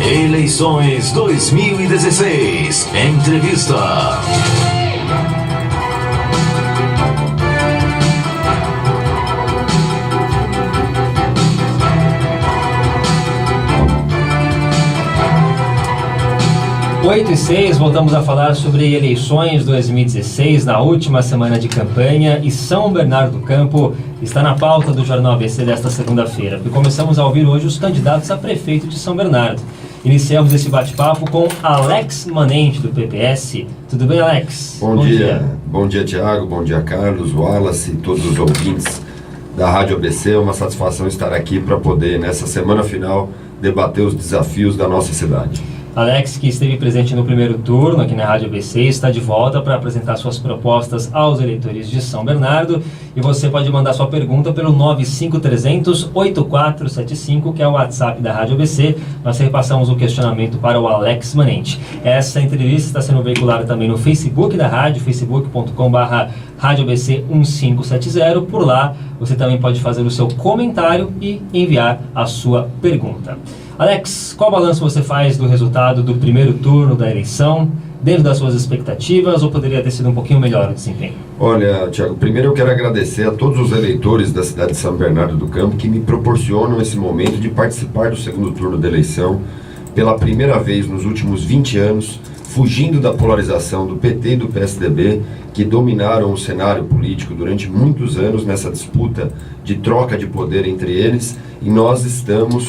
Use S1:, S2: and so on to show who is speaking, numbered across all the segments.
S1: Eleições 2016. Entrevista.
S2: Oito e 6, voltamos a falar sobre eleições 2016 na última semana de campanha, e São Bernardo do Campo está na pauta do Jornal ABC desta segunda-feira, porque começamos a ouvir hoje os candidatos a prefeito de São Bernardo. Iniciamos esse bate-papo com Alex Manente, do PPS. Tudo bem, Alex?
S3: Bom dia. Bom dia, Thiago. Bom dia, Carlos, Wallace e todos os ouvintes da Rádio ABC. É uma satisfação estar aqui para poder, nessa semana final, debater os desafios da nossa cidade.
S2: Alex, que esteve presente no primeiro turno aqui na Rádio ABC, está de volta para apresentar suas propostas aos eleitores de São Bernardo. E você pode mandar sua pergunta pelo 95300-8475, que é o WhatsApp da Rádio ABC. Nós repassamos o questionamento para o Alex Manente. Essa entrevista está sendo veiculada também no Facebook da rádio, facebook.com/radioabc1570. Por lá, você também pode fazer o seu comentário e enviar a sua pergunta. Alex, qual balanço você faz do resultado do primeiro turno da eleição, dentro das suas expectativas, ou poderia ter sido um pouquinho melhor o desempenho?
S3: Olha, Thiago, primeiro eu quero agradecer a todos os eleitores da cidade de São Bernardo do Campo que me proporcionam esse momento de participar do segundo turno da eleição, pela primeira vez nos últimos 20 anos, fugindo da polarização do PT e do PSDB, que dominaram o cenário político durante muitos anos nessa disputa de troca de poder entre eles, e nós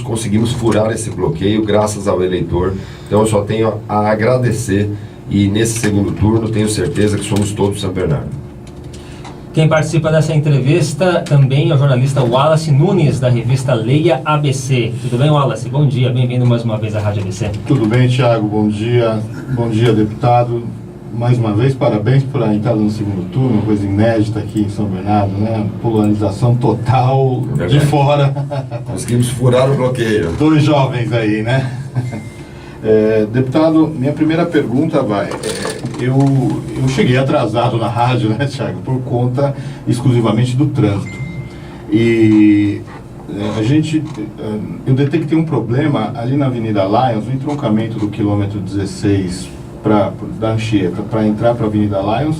S3: conseguimos furar esse bloqueio graças ao eleitor. Então eu só tenho a agradecer, e nesse segundo turno tenho certeza que somos todos São Bernardo.
S2: Quem participa dessa entrevista também é o jornalista Wallace Nunes, da revista Leia ABC. Tudo bem, Wallace? Bom dia, bem-vindo mais uma vez à Rádio ABC.
S4: Tudo bem, Thiago, bom dia, deputado. Mais uma vez, parabéns por a entrada no segundo turno, uma coisa inédita aqui em São Bernardo, né? Polarização total de fora.
S3: Conseguimos furar o bloqueio.
S4: Dois jovens aí, né? Deputado, minha primeira pergunta eu cheguei atrasado na rádio, né, Thiago, por conta exclusivamente do trânsito. E eu detectei um problema ali na Avenida Lions, no entroncamento do quilômetro 16 da Anchieta, para entrar para a Avenida Lions.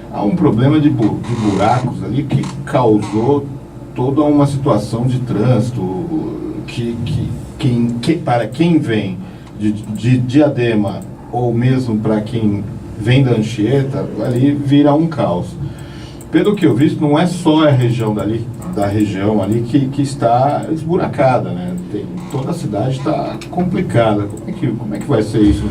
S4: Há um problema de buracos ali que causou toda uma situação de trânsito que para quem vem de Diadema, ou mesmo para quem vem da Anchieta, ali vira um caos. Pelo que eu vi, não é só a região da região ali que está esburacada, né? Toda a cidade está complicada. Como é que vai ser isso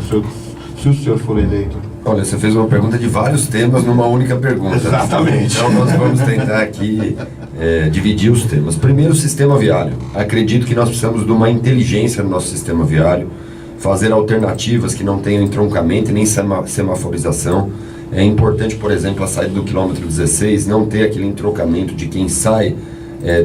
S4: se o senhor for eleito?
S3: Olha, você fez uma pergunta de vários temas numa única pergunta.
S4: Exatamente.
S3: Então nós vamos tentar aqui dividir os temas. Primeiro, o sistema viário. Acredito que nós precisamos de uma inteligência no nosso sistema viário, fazer alternativas que não tenham entroncamento e nem semaforização. É importante, por exemplo, a saída do quilômetro 16, não ter aquele entroncamento de quem sai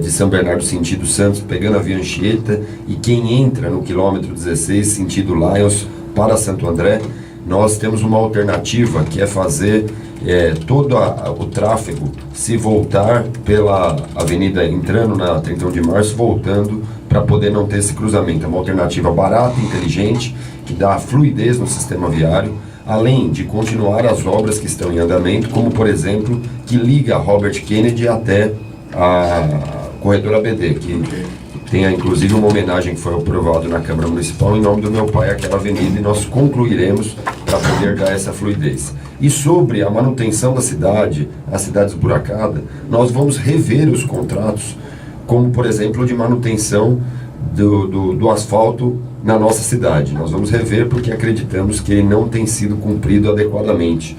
S3: de São Bernardo sentido Santos, pegando a via Anchieta, e quem entra no quilômetro 16 sentido Lions para Santo André. Nós temos uma alternativa que é fazer todo o tráfego se voltar pela avenida, entrando na 31 de março, voltando, para poder não ter esse cruzamento. É uma alternativa barata, inteligente, que dá fluidez no sistema viário, além de continuar as obras que estão em andamento, como por exemplo, que liga Robert Kennedy até a corredor ABD, que tem inclusive uma homenagem que foi aprovada na Câmara Municipal em nome do meu pai, aquela avenida, e nós concluiremos para poder dar essa fluidez. E sobre a manutenção da cidade, a cidade esburacada, nós vamos rever os contratos, como por exemplo de manutenção do asfalto na nossa cidade. Nós vamos rever porque acreditamos que ele não tem sido cumprido adequadamente.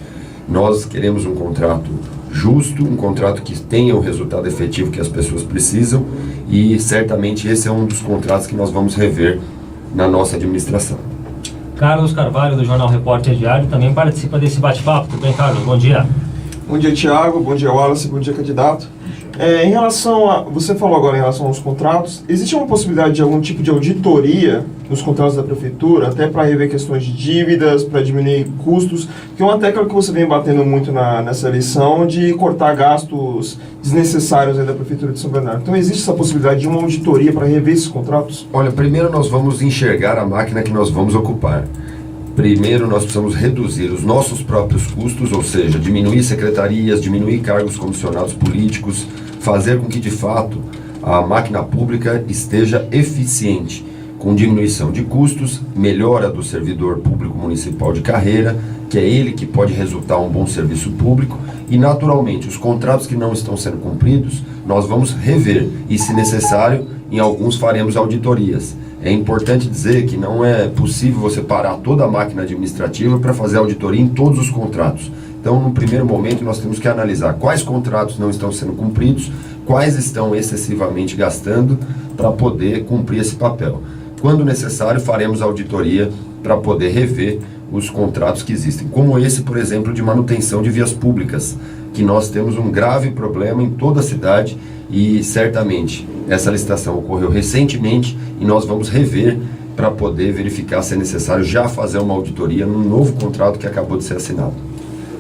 S3: Nós queremos um contrato justo, um contrato que tenha o resultado efetivo que as pessoas precisam, e certamente esse é um dos contratos que nós vamos rever na nossa administração.
S2: Carlos Carvalho, do Jornal Repórter Diário, também participa desse bate-papo. Tudo bem, Carlos? Bom dia.
S5: Bom dia, Thiago. Bom dia, Wallace. Bom dia, candidato. Em relação a... Você falou agora em relação aos contratos, existe uma possibilidade de algum tipo de auditoria nos contratos da prefeitura, até para rever questões de dívidas, para diminuir custos, que é uma tecla que você vem batendo muito nessa eleição de cortar gastos desnecessários aí da prefeitura de São Bernardo. Então existe essa possibilidade de uma auditoria para rever esses contratos?
S3: Olha, primeiro nós vamos enxergar a máquina que nós vamos ocupar. Primeiro, nós precisamos reduzir os nossos próprios custos, ou seja, diminuir secretarias, diminuir cargos comissionados políticos, fazer com que, de fato, a máquina pública esteja eficiente, com diminuição de custos, melhora do servidor público municipal de carreira, que é ele que pode resultar um bom serviço público, e, naturalmente, os contratos que não estão sendo cumpridos, nós vamos rever, e, se necessário, em alguns faremos auditorias. É importante dizer que não é possível você parar toda a máquina administrativa para fazer auditoria em todos os contratos. Então, no primeiro momento, nós temos que analisar quais contratos não estão sendo cumpridos, quais estão excessivamente gastando para poder cumprir esse papel. Quando necessário, faremos auditoria para poder rever os contratos que existem, como esse, por exemplo, de manutenção de vias públicas, que nós temos um grave problema em toda a cidade e certamente essa licitação ocorreu recentemente e nós vamos rever para poder verificar se é necessário já fazer uma auditoria no novo contrato que acabou de ser assinado.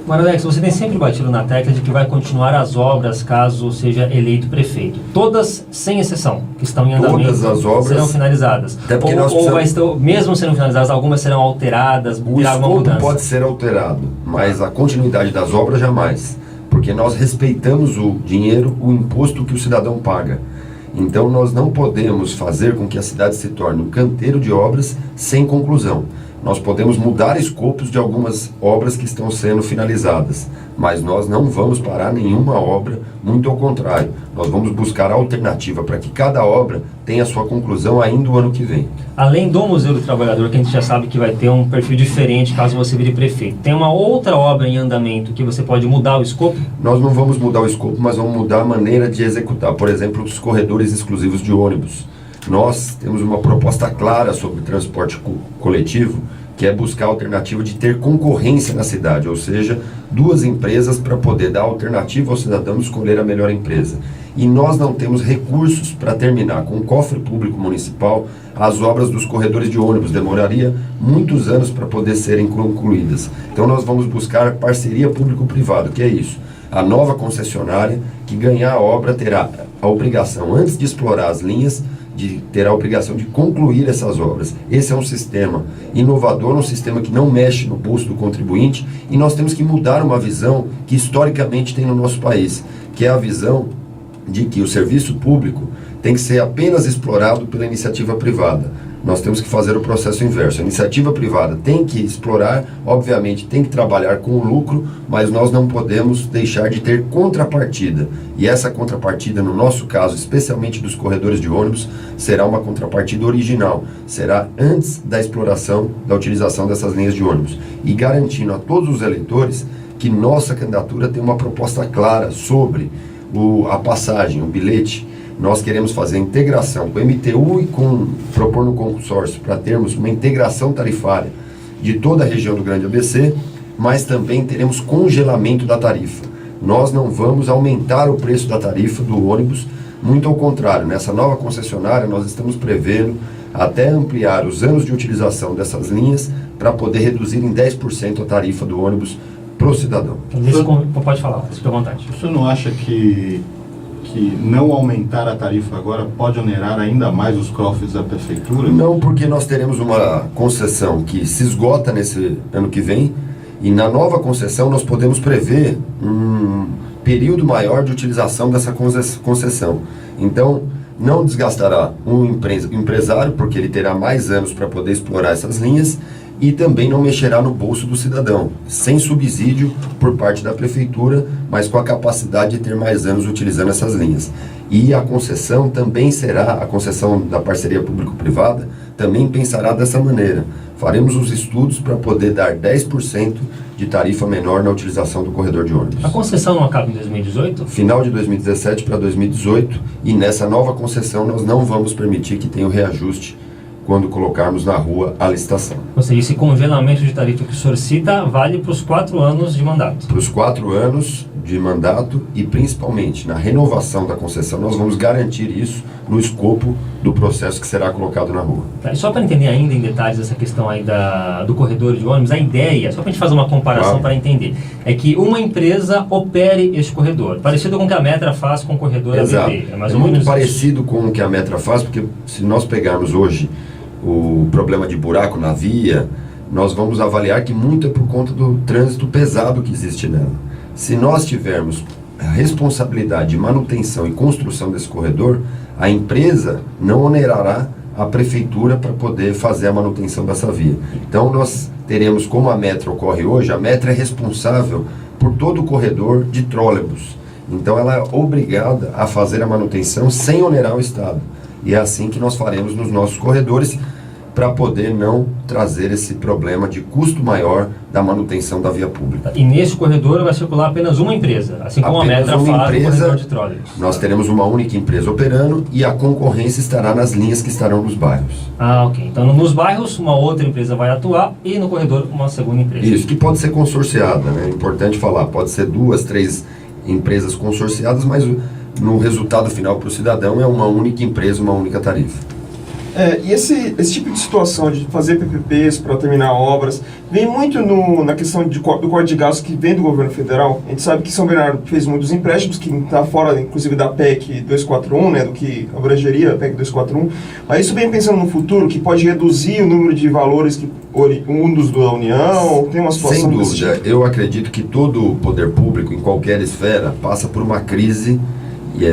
S2: Alex, você tem sempre batido na tecla de que vai continuar as obras caso seja eleito prefeito. Todas, sem exceção, que estão em andamento,
S3: todas as obras
S2: serão finalizadas.
S3: Até porque
S2: vai estar, mesmo sendo finalizadas, algumas serão alteradas,
S3: o escopo pode ser alterado, mas a continuidade das obras jamais. Porque nós respeitamos o dinheiro, o imposto que o cidadão paga. Então nós não podemos fazer com que a cidade se torne um canteiro de obras sem conclusão. Nós podemos mudar escopos de algumas obras que estão sendo finalizadas, mas nós não vamos parar nenhuma obra, muito ao contrário. Nós vamos buscar alternativa para que cada obra tenha sua conclusão ainda o ano que vem.
S2: Além do Museu do Trabalhador, que a gente já sabe que vai ter um perfil diferente caso você vire prefeito, tem uma outra obra em andamento que você pode mudar o escopo?
S3: Nós não vamos mudar o escopo, mas vamos mudar a maneira de executar. Por exemplo, os corredores exclusivos de ônibus. Nós temos uma proposta clara sobre transporte coletivo, que é buscar a alternativa de ter concorrência na cidade, ou seja, duas empresas para poder dar alternativa ao cidadão escolher a melhor empresa. E nós não temos recursos para terminar com o cofre público municipal as obras dos corredores de ônibus, demoraria muitos anos para poder serem concluídas. Então nós vamos buscar parceria público-privada, que é isso. A nova concessionária que ganhar a obra terá a obrigação, antes de explorar as linhas, de ter a obrigação de concluir essas obras. Esse é um sistema inovador, um sistema que não mexe no bolso do contribuinte, e nós temos que mudar uma visão que historicamente tem no nosso país, que é a visão de que o serviço público tem que ser apenas explorado pela iniciativa privada. Nós temos que fazer o processo inverso. A iniciativa privada tem que explorar, obviamente tem que trabalhar com o lucro, mas nós não podemos deixar de ter contrapartida. E essa contrapartida, no nosso caso, especialmente dos corredores de ônibus, será uma contrapartida original. Será antes da exploração, da utilização dessas linhas de ônibus. E garantindo a todos os eleitores que nossa candidatura tem uma proposta clara sobre a passagem, o bilhete. Nós queremos fazer a integração com o MTU e propor no consórcio para termos uma integração tarifária de toda a região do Grande ABC, mas também teremos congelamento da tarifa. Nós não vamos aumentar o preço da tarifa do ônibus, muito ao contrário. Nessa nova concessionária nós estamos prevendo até ampliar os anos de utilização dessas linhas para poder reduzir em 10% a tarifa do ônibus para o cidadão.
S2: Pode falar, fica à vontade.
S4: O senhor não acha que não aumentar a tarifa agora pode onerar ainda mais os cofres da prefeitura?
S3: Não, porque nós teremos uma concessão que se esgota nesse ano que vem, e na nova concessão nós podemos prever um período maior de utilização dessa concessão. Então, não desgastará o empresário, porque ele terá mais anos para poder explorar essas linhas, e também não mexerá no bolso do cidadão, sem subsídio por parte da prefeitura, mas com a capacidade de ter mais anos utilizando essas linhas. E a concessão também será, a concessão da parceria público-privada, também pensará dessa maneira. Faremos os estudos para poder dar 10% de tarifa menor na utilização do corredor de ônibus.
S2: A concessão não acaba em 2018?
S3: Final de 2017 para 2018, e nessa nova concessão nós não vamos permitir que tenha o reajuste quando colocarmos na rua a licitação.
S2: Ou seja, esse congelamento de tarifa que o senhor cita vale para os 4 anos de mandato?
S3: Para os 4 anos de mandato e principalmente na renovação da concessão, nós vamos garantir isso no escopo do processo que será colocado na rua.
S2: Tá, e só para entender ainda em detalhes essa questão aí do corredor de ônibus, a ideia, só para a gente fazer uma comparação para entender, é que uma empresa opere este corredor, parecido com o que a Metra faz com o corredor
S3: Exato.
S2: ABP. É mais
S3: É
S2: ou
S3: muito
S2: menos
S3: parecido com o que a Metra faz, porque se nós pegarmos hoje o problema de buraco na via, nós vamos avaliar que muito é por conta do trânsito pesado que existe nela. Se nós tivermos a responsabilidade de manutenção e construção desse corredor, a empresa não onerará a prefeitura para poder fazer a manutenção dessa via. Então nós teremos, como a Metra ocorre hoje, a Metra é responsável por todo o corredor de trólebus. Então ela é obrigada a fazer a manutenção sem onerar o Estado. E é assim que nós faremos nos nossos corredores, para poder não trazer esse problema de custo maior da manutenção da via pública.
S2: E nesse corredor vai circular apenas uma empresa, assim como
S3: Apenas
S2: a Metra
S3: uma
S2: faz no
S3: empresa,
S2: corredor de trólebus.
S3: Nós teremos uma única empresa operando e a concorrência estará nas linhas que estarão nos bairros.
S2: Ah, ok. Então nos bairros uma outra empresa vai atuar e no corredor uma segunda empresa.
S3: Isso, que pode ser consorciada, né? É importante falar, pode ser 2, 3 empresas consorciadas, mas no resultado final para o cidadão é uma única empresa, uma única tarifa.
S5: E esse tipo de situação de fazer PPPs para terminar obras vem muito na questão do Código de Gastos que vem do governo federal. A gente sabe que São Bernardo fez muitos empréstimos, que está fora, inclusive, da PEC 241, né, do que abrangeria a PEC 241. Mas isso vem pensando no futuro, que pode reduzir o número de valores que oriundos da União, tem uma situação...
S3: Sem dúvida, eu acredito que todo o poder público, em qualquer esfera, passa por uma crise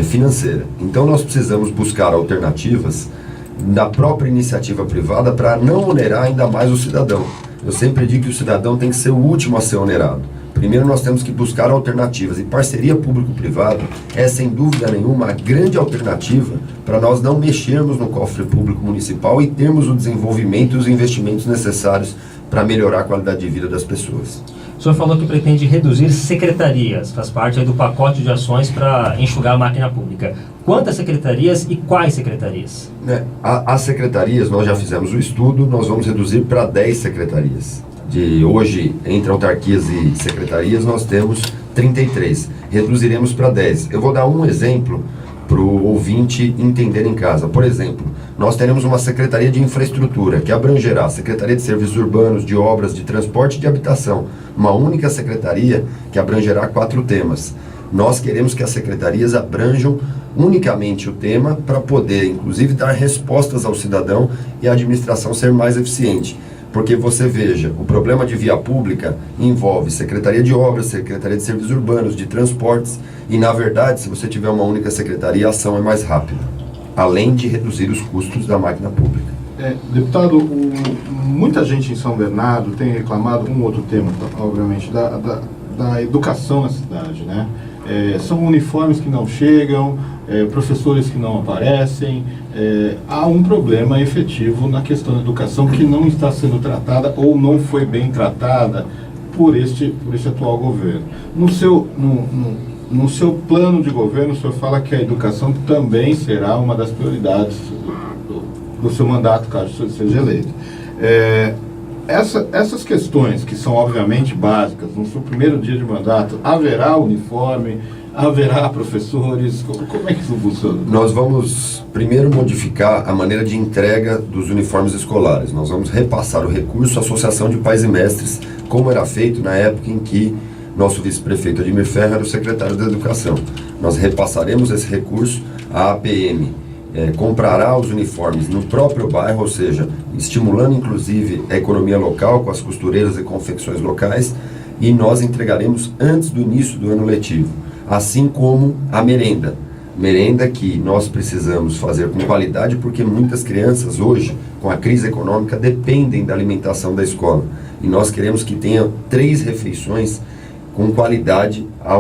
S3: financeira. Então nós precisamos buscar alternativas da própria iniciativa privada para não onerar ainda mais o cidadão. Eu sempre digo que o cidadão tem que ser o último a ser onerado. Primeiro nós temos que buscar alternativas, e parceria público-privada é sem dúvida nenhuma a grande alternativa para nós não mexermos no cofre público municipal e termos o desenvolvimento e os investimentos necessários para melhorar a qualidade de vida das pessoas.
S2: O senhor falou que pretende reduzir secretarias, faz parte aí do pacote de ações para enxugar a máquina pública. Quantas secretarias e quais secretarias?
S3: As secretarias, nós já fizemos o estudo, nós vamos reduzir para 10 secretarias. De hoje, entre autarquias e secretarias, nós temos 33. Reduziremos para 10. Eu vou dar um exemplo para o ouvinte entender em casa. Por exemplo, nós teremos uma Secretaria de Infraestrutura, que abrangerá a Secretaria de Serviços Urbanos, de Obras, de Transporte e de Habitação. Uma única secretaria que abrangerá 4 temas. Nós queremos que as secretarias abranjam unicamente o tema para poder, inclusive, dar respostas ao cidadão e a administração ser mais eficiente. Porque você veja, o problema de via pública envolve Secretaria de Obras, Secretaria de Serviços Urbanos, de Transportes, e na verdade, se você tiver uma única secretaria, a ação é mais rápida, além de reduzir os custos da máquina pública.
S4: Deputado, muita gente em São Bernardo tem reclamado, um outro tema, obviamente, da educação na cidade, né? São uniformes que não chegam, professores que não aparecem, há um problema efetivo na questão da educação que não está sendo tratada ou não foi bem tratada por este atual governo. No seu plano de governo, o senhor fala que a educação também será uma das prioridades do seu mandato, caso o senhor seja eleito. Essas questões, que são obviamente básicas, no seu primeiro dia de mandato, haverá uniforme, haverá professores, como é que isso funciona?
S3: Nós vamos primeiro modificar a maneira de entrega dos uniformes escolares. Nós vamos repassar o recurso à Associação de Pais e Mestres, como era feito na época em que nosso vice-prefeito Ademir Ferro era o secretário da Educação. Nós repassaremos esse recurso à APM. Comprará os uniformes no próprio bairro, ou seja, estimulando inclusive a economia local com as costureiras e confecções locais, e nós entregaremos antes do início do ano letivo, assim como a merenda que nós precisamos fazer com qualidade, porque muitas crianças hoje, com a crise econômica, dependem da alimentação da escola, e nós queremos que tenha 3 refeições com qualidade à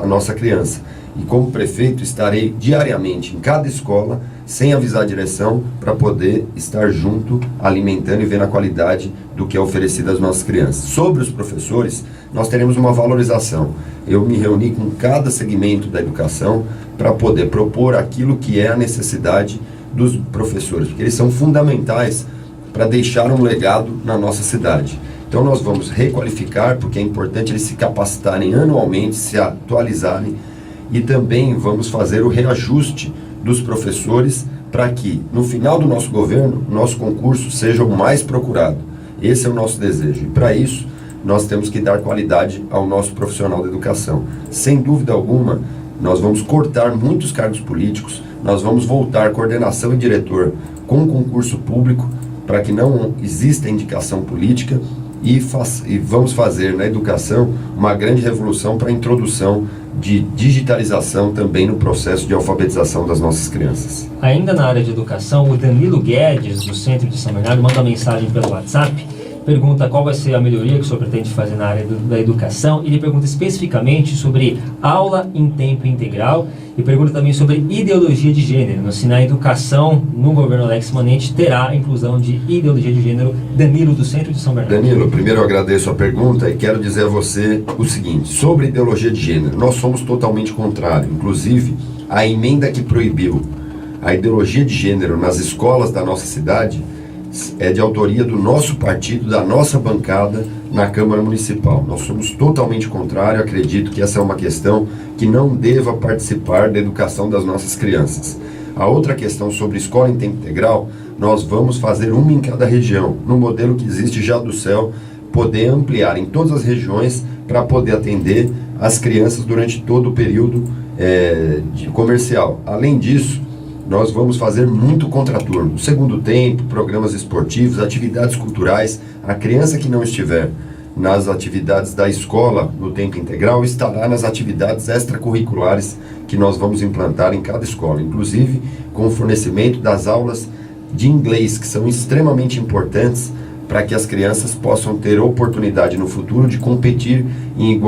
S3: nossa criança. E como prefeito estarei diariamente em cada escola, sem avisar a direção, para poder estar junto, alimentando e vendo a qualidade do que é oferecido às nossas crianças. Sobre os professores, nós teremos uma valorização. Eu me reuni com cada segmento da educação para poder propor aquilo que é a necessidade dos professores, porque eles são fundamentais para deixar um legado na nossa cidade. Então nós vamos requalificar, porque é importante eles se capacitarem anualmente, se atualizarem, e também vamos fazer o reajuste dos professores para que, no final do nosso governo, nosso concurso seja o mais procurado. Esse é o nosso desejo. E para isso, nós temos que dar qualidade ao nosso profissional da educação. Sem dúvida alguma, nós vamos cortar muitos cargos políticos, nós vamos voltar coordenação e diretor com concurso público, para que não exista indicação política, e vamos fazer na educação uma grande revolução para a introdução de digitalização também no processo de alfabetização das nossas crianças.
S2: Ainda na área de educação, o Danilo Guedes, do Centro de São Bernardo, manda uma mensagem pelo WhatsApp, pergunta qual vai ser a melhoria que o senhor pretende fazer na área da educação, e ele pergunta especificamente sobre aula em tempo integral, e pergunta também sobre ideologia de gênero, se na educação, no governo Alex Manente, terá a inclusão de ideologia de gênero. Danilo, do Centro de São Bernardo.
S3: Danilo, primeiro eu agradeço a pergunta e quero dizer a você o seguinte, sobre ideologia de gênero, nós somos totalmente contrários. Inclusive, a emenda que proibiu a ideologia de gênero nas escolas da nossa cidade é de autoria do nosso partido, da nossa bancada na Câmara Municipal. Nós somos totalmente contrários, acredito que essa é uma questão que não deva participar da educação das nossas crianças. A outra questão sobre escola em tempo integral, nós vamos fazer uma em cada região, no modelo que existe já do CEL, poder ampliar em todas as regiões para poder atender as crianças durante todo o período comercial. Além disso, nós vamos fazer muito contraturno. No segundo tempo, programas esportivos, atividades culturais. A criança que não estiver nas atividades da escola no tempo integral estará nas atividades extracurriculares que nós vamos implantar em cada escola, inclusive com o fornecimento das aulas de inglês, que são extremamente importantes para que as crianças possam ter oportunidade no futuro de competir em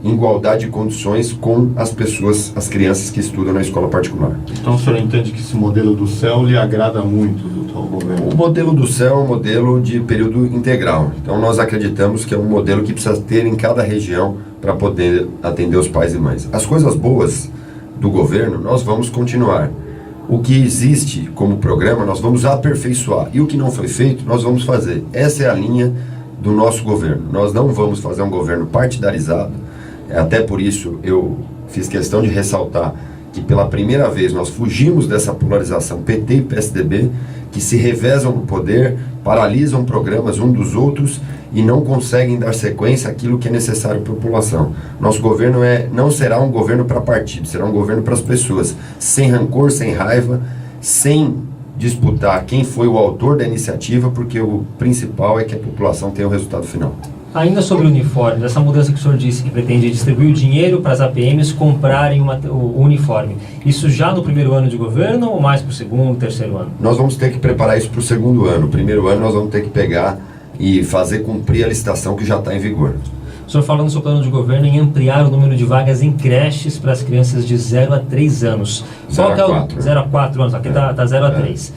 S3: igualdade de condições com as pessoas, as crianças que estudam na escola particular.
S4: Então o senhor entende que esse modelo do CEL lhe agrada muito do atual governo?
S3: O modelo do CEL é um modelo de período integral. Então nós acreditamos que é um modelo que precisa ter em cada região para poder atender os pais e mães. As coisas boas do governo nós vamos continuar. O que existe como programa nós vamos aperfeiçoar. E o que não foi feito nós vamos fazer. Essa é a linha do nosso governo. Nós não vamos fazer um governo partidarizado. Até por isso eu fiz questão de ressaltar que pela primeira vez nós fugimos dessa polarização PT e PSDB, que se revezam no poder, paralisam programas um dos outros e não conseguem dar sequência àquilo que é necessário para a população. Nosso governo não será um governo para partido, será um governo para as pessoas, sem rancor, sem raiva, sem disputar quem foi o autor da iniciativa, porque o principal é que a população tenha o resultado final.
S2: Ainda sobre o uniforme, essa mudança que o senhor disse que pretende distribuir o dinheiro para as APMs comprarem o uniforme, isso já no primeiro ano de governo ou mais para o segundo, terceiro ano?
S3: Nós vamos ter que preparar isso para o segundo ano. O primeiro ano nós vamos ter que pegar e fazer cumprir a licitação que já está em vigor.
S2: O senhor falando no seu plano de governo em ampliar o número de vagas em creches para as crianças de 0 a 3 anos. 0 a 4 anos, aqui está 0 a 3.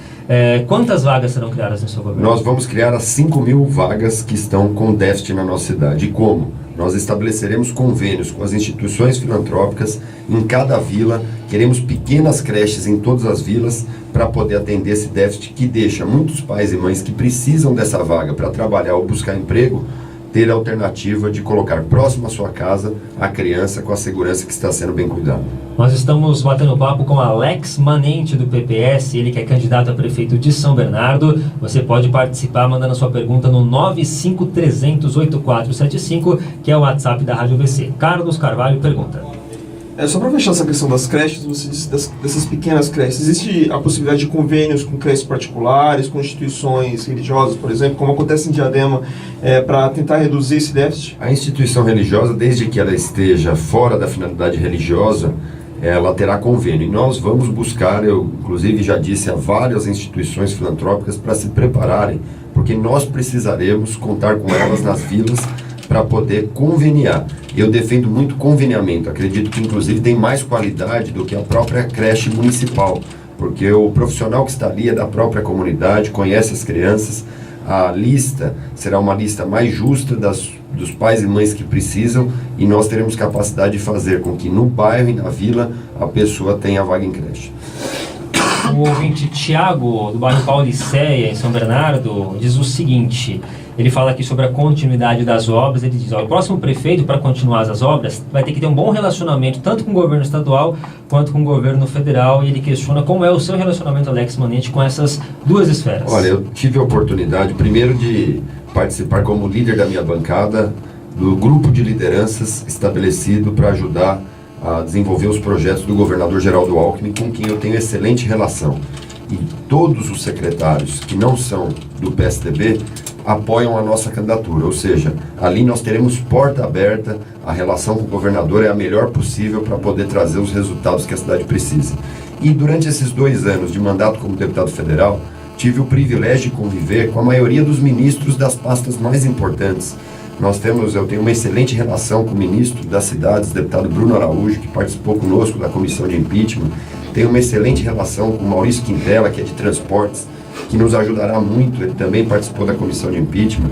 S2: Quantas vagas serão criadas no seu governo?
S3: Nós vamos criar as 5.000 vagas que estão com déficit na nossa cidade. E como? Nós estabeleceremos convênios com as instituições filantrópicas em cada vila. Queremos pequenas creches em todas as vilas para poder atender esse déficit que deixa muitos pais e mães que precisam dessa vaga para trabalhar ou buscar emprego ter a alternativa de colocar próximo à sua casa a criança com a segurança que está sendo bem cuidada.
S2: Nós estamos batendo papo com Alex Manente, do PPS, ele que é candidato a prefeito de São Bernardo. Você pode participar mandando a sua pergunta no 953008475, que é o WhatsApp da Rádio BC. Carlos Carvalho pergunta.
S5: Só para fechar essa questão das creches, você disse dessas pequenas creches, existe a possibilidade de convênios com creches particulares, com instituições religiosas, por exemplo, como acontece em Diadema, para tentar reduzir esse déficit?
S3: A instituição religiosa, desde que ela esteja fora da finalidade religiosa, ela terá convênio. E nós vamos buscar, eu inclusive já disse a várias instituições filantrópicas para se prepararem, porque nós precisaremos contar com elas nas vilas para poder conveniar. Eu defendo muito conveniamento, acredito que inclusive tem mais qualidade do que a própria creche municipal, porque o profissional que está ali é da própria comunidade, conhece as crianças, a lista será uma lista mais justa dos pais e mães que precisam, e nós teremos capacidade de fazer com que no bairro e na vila a pessoa tenha vaga em creche.
S2: O ouvinte Tiago, do bairro Pauliceia, em São Bernardo, diz o seguinte. Ele fala aqui sobre a continuidade das obras. Ele diz, o próximo prefeito, para continuar as obras, vai ter que ter um bom relacionamento tanto com o governo estadual quanto com o governo federal. E ele questiona como é o seu relacionamento, Alex Manente, com essas duas esferas.
S3: Olha, eu tive a oportunidade, primeiro, de participar como líder da minha bancada do grupo de lideranças estabelecido para ajudar a desenvolver os projetos do governador Geraldo Alckmin, com quem eu tenho excelente relação. E todos os secretários que não são do PSDB apoiam a nossa candidatura, ou seja, ali nós teremos porta aberta, a relação com o governador é a melhor possível para poder trazer os resultados que a cidade precisa. E durante esses 2 anos de mandato como deputado federal, tive o privilégio de conviver com a maioria dos ministros das pastas mais importantes. Eu tenho uma excelente relação com o ministro das cidades, deputado Bruno Araújo, que participou conosco da comissão de impeachment. Tenho uma excelente relação com o Maurício Quintela, que é de transportes, que nos ajudará muito, ele também participou da comissão de impeachment.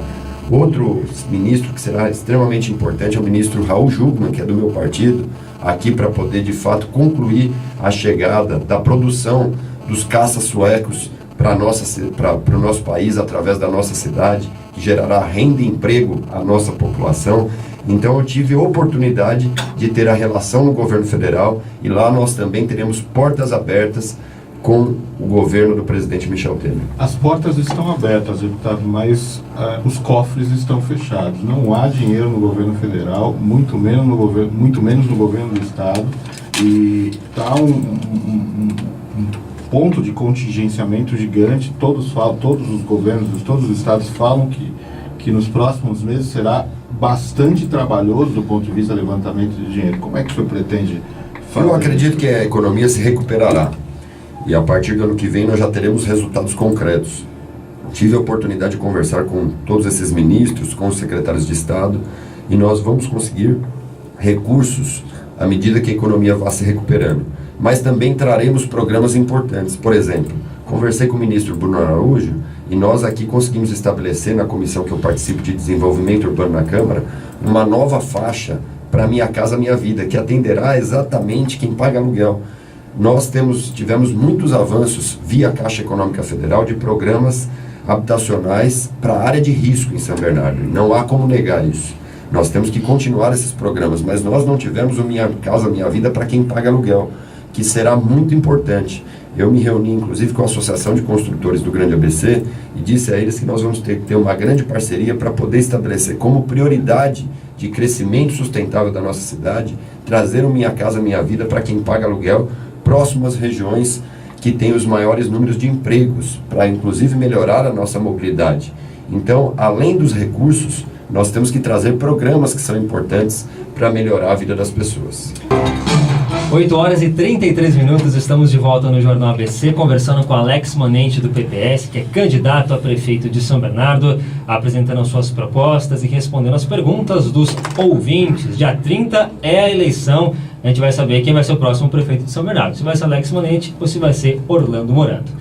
S3: Outro ministro que será extremamente importante é o ministro Raul Jugman, que é do meu partido, aqui para poder de fato concluir a chegada da produção dos caças suecos para o nosso país, através da nossa cidade, que gerará renda e emprego à nossa população. Então eu tive a oportunidade de ter a relação no governo federal e lá nós também teremos portas abertas com o governo do presidente Michel Temer.
S4: As portas estão abertas, deputado, mas os cofres estão fechados. Não há dinheiro no governo federal, muito menos no governo do estado, e está um ponto de contingenciamento gigante. Todos os governos, todos os estados falam que nos próximos meses será bastante trabalhoso do ponto de vista do levantamento de dinheiro. Como é que o senhor pretende fazer?
S3: Eu acredito que a economia se recuperará. E a partir do ano que vem nós já teremos resultados concretos. Tive a oportunidade de conversar com todos esses ministros, com os secretários de Estado, e nós vamos conseguir recursos à medida que a economia vá se recuperando. Mas também traremos programas importantes. Por exemplo, conversei com o ministro Bruno Araújo e nós aqui conseguimos estabelecer, na comissão que eu participo de desenvolvimento urbano na Câmara, uma nova faixa para Minha Casa Minha Vida, que atenderá exatamente quem paga aluguel. Nós tivemos muitos avanços via Caixa Econômica Federal de programas habitacionais para a área de risco em São Bernardo. Não há como negar isso. Nós temos que continuar esses programas, mas nós não tivemos o Minha Casa Minha Vida para quem paga aluguel, que será muito importante. Eu me reuni, inclusive, com a Associação de Construtores do Grande ABC e disse a eles que nós vamos ter que ter uma grande parceria para poder estabelecer como prioridade de crescimento sustentável da nossa cidade, trazer o Minha Casa Minha Vida para quem paga aluguel, próximo às regiões que têm os maiores números de empregos, para inclusive melhorar a nossa mobilidade. Então, além dos recursos, nós temos que trazer programas que são importantes para melhorar a vida das pessoas.
S2: 8 horas e 33 minutos, estamos de volta no Jornal ABC, conversando com Alex Manente do PPS, que é candidato a prefeito de São Bernardo, apresentando suas propostas e respondendo as perguntas dos ouvintes. Dia 30 é a eleição, a gente vai saber quem vai ser o próximo prefeito de São Bernardo, se vai ser Alex Manente ou se vai ser Orlando Morando.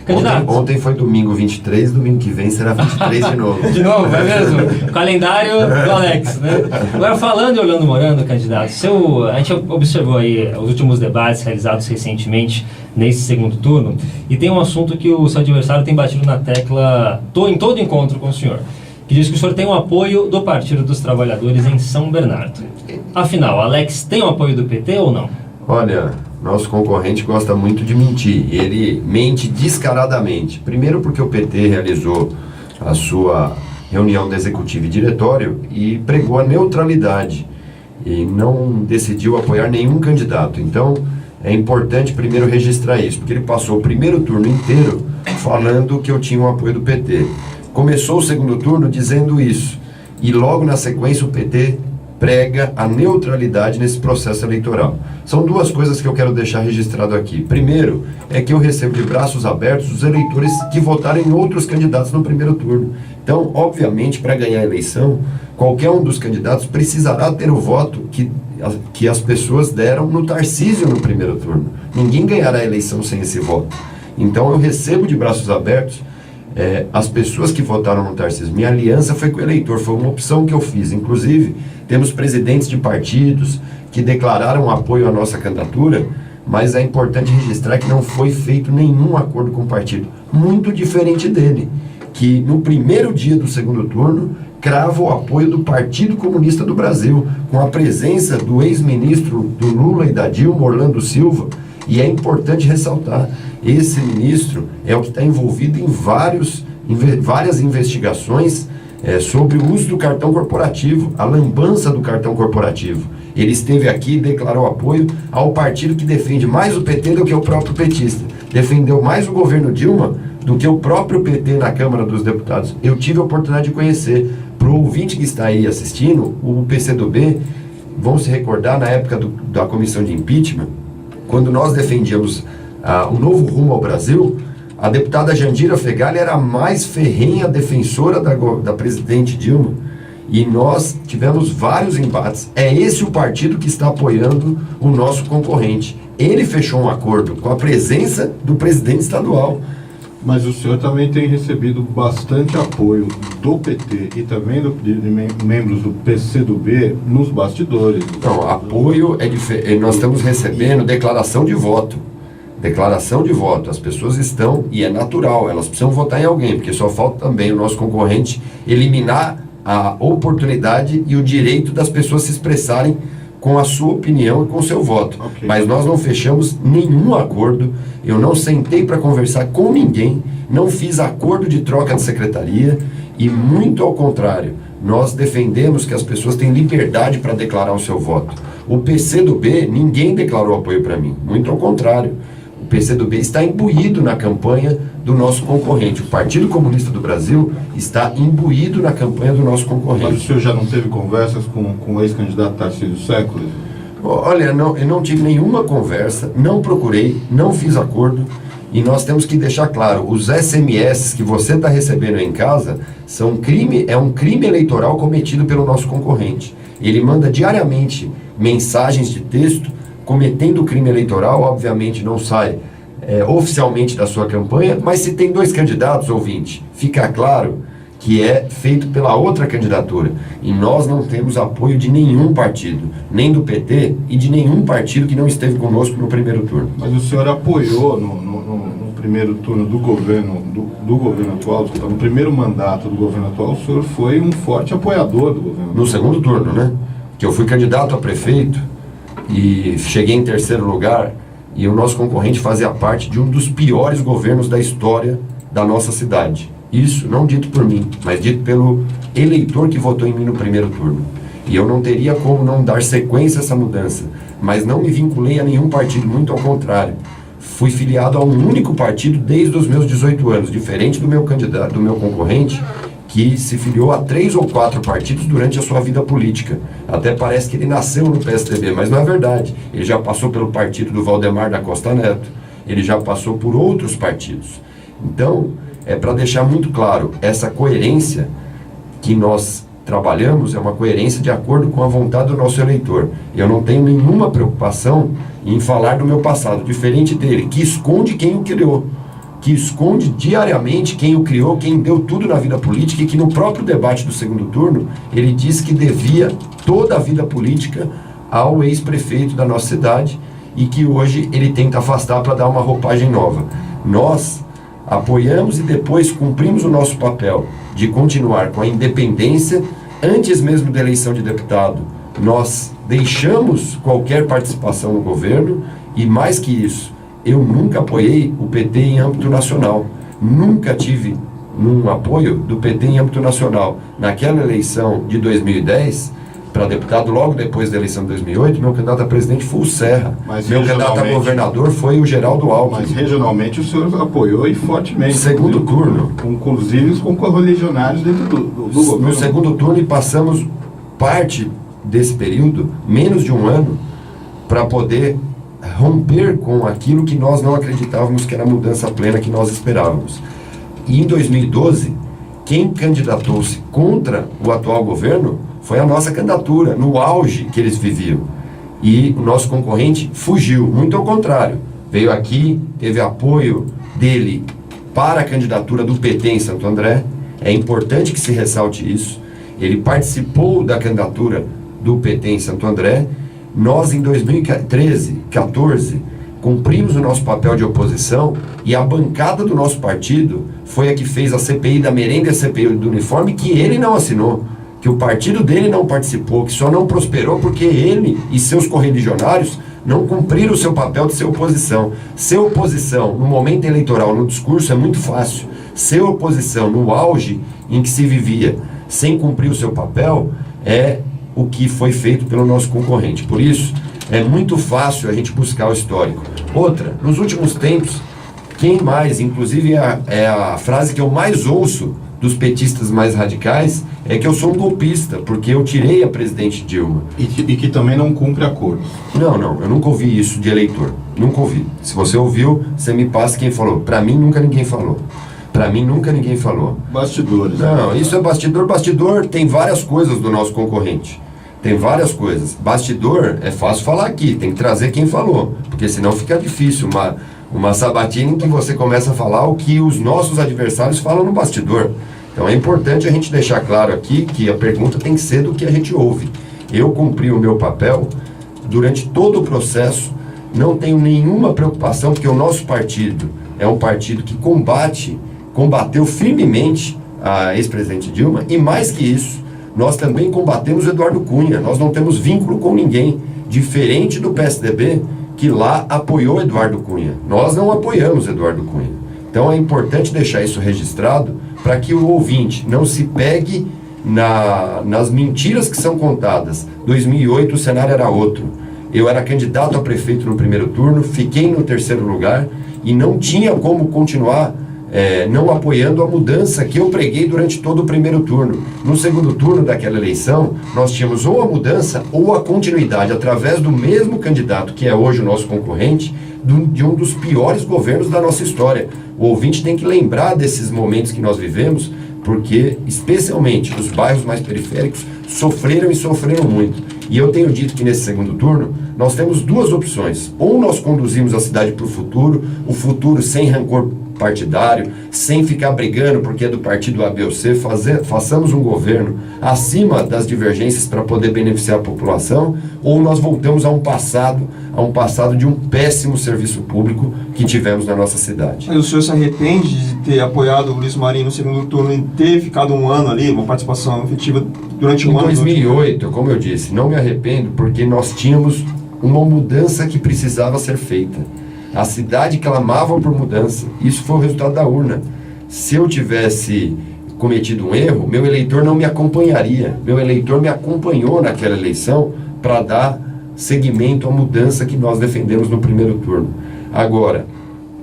S2: Candidato.
S3: Ontem foi domingo 23, domingo que vem será 23 de novo.
S2: De novo, é mesmo? Calendário do Alex, né? Agora, falando em Orlando Morando, candidato, a gente observou aí os últimos debates realizados recentemente nesse segundo turno, e tem um assunto que o seu adversário tem batido na tecla em todo encontro com o senhor, que diz que o senhor tem o apoio do Partido dos Trabalhadores em São Bernardo. Afinal, Alex tem o apoio do PT ou não?
S3: Olha, nosso concorrente gosta muito de mentir. Ele mente descaradamente. Primeiro porque o PT realizou a sua reunião do Executivo e Diretório e pregou a neutralidade e não decidiu apoiar nenhum candidato. Então, é importante primeiro registrar isso, porque ele passou o primeiro turno inteiro falando que eu tinha o apoio do PT. Começou o segundo turno dizendo isso. E logo na sequência o PT prega a neutralidade nesse processo eleitoral. São duas coisas que eu quero deixar registrado aqui. Primeiro, é que eu recebo de braços abertos os eleitores que votaram em outros candidatos no primeiro turno. Então, obviamente, para ganhar a eleição, qualquer um dos candidatos precisará ter o voto que as pessoas deram no Tarcísio no primeiro turno. Ninguém ganhará a eleição sem esse voto. Então, eu recebo de braços abertos as pessoas que votaram no Tarcísio. Minha aliança foi com o eleitor, foi uma opção que eu fiz. Inclusive, temos presidentes de partidos que declararam apoio à nossa candidatura mas é importante registrar que não foi feito nenhum acordo com o partido, muito diferente dele, que no primeiro dia do segundo turno crava o apoio do Partido Comunista do Brasil, com a presença do ex-ministro do Lula e da Dilma, Orlando Silva, e é importante ressaltar, esse ministro é o que está envolvido em várias investigações sobre o uso do cartão corporativo, a lambança do cartão corporativo. Ele esteve aqui e declarou apoio ao partido que defende mais o PT do que o próprio petista. Defendeu mais o governo Dilma do que o próprio PT na Câmara dos Deputados. Eu tive a oportunidade de conhecer. Para o ouvinte que está aí assistindo, o PCdoB, vão se recordar na época da comissão de impeachment, quando nós defendíamos o novo rumo ao Brasil, a deputada Jandira Fegali era a mais ferrenha defensora da presidente Dilma, e nós tivemos vários embates. É esse o partido que está apoiando o nosso concorrente. Ele fechou um acordo com a presença do presidente estadual.
S4: Mas o senhor também tem recebido bastante apoio do PT e também de membros do PCdoB nos bastidores.
S3: Não, apoio é diferente. Nós estamos recebendo declaração de voto. Declaração de voto. As pessoas estão, e é natural, elas precisam votar em alguém, porque só falta também o nosso concorrente eliminar a oportunidade e o direito das pessoas se expressarem com a sua opinião e com o seu voto.
S4: Okay.
S3: Mas nós não fechamos nenhum acordo, eu não sentei para conversar com ninguém, não fiz acordo de troca de secretaria e, muito ao contrário, nós defendemos que as pessoas têm liberdade para declarar o seu voto. O PCdoB, ninguém declarou apoio para mim, muito ao contrário. O PCdoB está imbuído na campanha do nosso concorrente. O Partido Comunista do Brasil está imbuído na campanha do nosso concorrente.
S4: Mas o senhor já não teve conversas com o ex-candidato Tarcísio Séculos?
S3: Olha, eu não tive nenhuma conversa, não procurei, não fiz acordo, e nós temos que deixar claro, os SMS que você está recebendo em casa é um crime eleitoral cometido pelo nosso concorrente. Ele manda diariamente mensagens de texto cometendo crime eleitoral, obviamente não sai oficialmente da sua campanha, mas se tem 2 candidatos, ouvinte, fica claro que é feito pela outra candidatura. E nós não temos apoio de nenhum partido, nem do PT e de nenhum partido que não esteve conosco no primeiro turno.
S4: Mas o senhor apoiou no primeiro turno do governo atual, no primeiro mandato do governo atual, o senhor foi um forte apoiador do governo.
S3: No segundo turno, né? Que eu fui candidato a prefeito e cheguei em 3º lugar, e o nosso concorrente fazia parte de um dos piores governos da história da nossa cidade. Isso não dito por mim, mas dito pelo eleitor que votou em mim no primeiro turno. E eu não teria como não dar sequência a essa mudança, mas não me vinculei a nenhum partido, muito ao contrário. Fui filiado a um único partido desde os meus 18 anos, diferente do meu candidato, do meu concorrente, que se filiou a 3 ou 4 partidos durante a sua vida política. Até parece que ele nasceu no PSDB, mas não é verdade. Ele já passou pelo partido do Valdemar da Costa Neto, ele já passou por outros partidos. Então, é para deixar muito claro, essa coerência que nós trabalhamos é uma coerência de acordo com a vontade do nosso eleitor. Eu não tenho nenhuma preocupação em falar do meu passado, diferente dele, que esconde quem o criou, que esconde diariamente quem o criou, quem deu tudo na vida política, e que no próprio debate do segundo turno, ele disse que devia toda a vida política ao ex-prefeito da nossa cidade e que hoje ele tenta afastar para dar uma roupagem nova. Nós apoiamos e depois cumprimos o nosso papel de continuar com a independência. Antes mesmo da eleição de deputado, nós deixamos qualquer participação no governo e, mais que isso, eu nunca apoiei o PT em âmbito nacional. Nunca tive um apoio do PT em âmbito nacional. Naquela eleição de 2010, para deputado, logo depois da eleição de 2008, meu candidato a presidente foi o Serra.
S4: Mas
S3: meu candidato a governador foi o Geraldo Alckmin.
S4: Mas regionalmente o senhor apoiou e fortemente.
S3: Segundo turno.
S4: Inclusive com correligionários dentro do governo.
S3: No segundo turno, e passamos parte desse período, menos de um ano, para poder romper com aquilo que nós não acreditávamos que era a mudança plena que nós esperávamos. E em 2012, quem candidatou-se contra o atual governo foi a nossa candidatura, no auge que eles viviam. E o nosso concorrente fugiu, muito ao contrário. Veio aqui, teve apoio dele para a candidatura do PT em Santo André. É importante que se ressalte isso. Ele participou da candidatura do PT em Santo André. Nós, em 2013, 14, cumprimos o nosso papel de oposição e a bancada do nosso partido foi a que fez a CPI da merenda e a CPI do uniforme que ele não assinou, que o partido dele não participou, que só não prosperou porque ele e seus correligionários não cumpriram o seu papel de ser oposição. Ser oposição no momento eleitoral, no discurso, é muito fácil. Ser oposição no auge em que se vivia sem cumprir o seu papel é o que foi feito pelo nosso concorrente. Por isso, é muito fácil a gente buscar o histórico. Outra, nos últimos tempos, quem mais, inclusive é a frase que eu mais ouço dos petistas mais radicais, é que eu sou um golpista, porque eu tirei a presidente Dilma.
S4: E que também não cumpre acordos.
S3: Não, eu nunca ouvi isso de eleitor. Nunca ouvi. Se você ouviu, você me passa quem falou. Pra mim, nunca ninguém falou. Pra mim, nunca ninguém falou.
S4: Bastidores.
S3: Não, isso é bastidor. Bastidor tem várias coisas do nosso concorrente. Tem várias coisas. Bastidor é fácil falar aqui, tem que trazer quem falou, porque senão fica difícil uma sabatina em que você começa a falar o que os nossos adversários falam no bastidor. Então é importante a gente deixar claro aqui que a pergunta tem que ser do que a gente ouve. Eu cumpri o meu papel durante todo o processo, não tenho nenhuma preocupação, porque o nosso partido é um partido que combateu firmemente a ex-presidente Dilma, e mais que isso, nós também combatemos Eduardo Cunha, nós não temos vínculo com ninguém, diferente do PSDB, que lá apoiou Eduardo Cunha. Nós não apoiamos Eduardo Cunha. Então é importante deixar isso registrado para que o ouvinte não se pegue nas mentiras que são contadas. 2008 o cenário era outro. Eu era candidato a prefeito no primeiro turno, fiquei no terceiro lugar e não tinha como continuar não apoiando a mudança que eu preguei durante todo o primeiro turno. No segundo turno daquela eleição, nós tínhamos ou a mudança ou a continuidade através do mesmo candidato, que é hoje o nosso concorrente, de um dos piores governos da nossa história. O ouvinte tem que lembrar desses momentos que nós vivemos, porque, especialmente, os bairros mais periféricos sofreram e sofreram muito. E eu tenho dito que nesse segundo turno, nós temos duas opções. Ou nós conduzimos a cidade para o futuro sem rancor partidário, sem ficar brigando porque é do partido A, B ou C, façamos um governo acima das divergências para poder beneficiar a população, ou nós voltamos a um passado de um péssimo serviço público que tivemos na nossa cidade.
S5: Mas o senhor se arrepende de ter apoiado o Luiz Marinho no segundo turno e ter ficado um ano ali, uma participação efetiva durante um ano?
S3: Em 2008, como eu disse, não me arrependo porque nós tínhamos uma mudança que precisava ser feita. A cidade clamava por mudança. Isso foi o resultado da urna. Se eu tivesse cometido um erro, meu eleitor não me acompanharia. Meu eleitor me acompanhou naquela eleição para dar seguimento à mudança que nós defendemos no primeiro turno. Agora,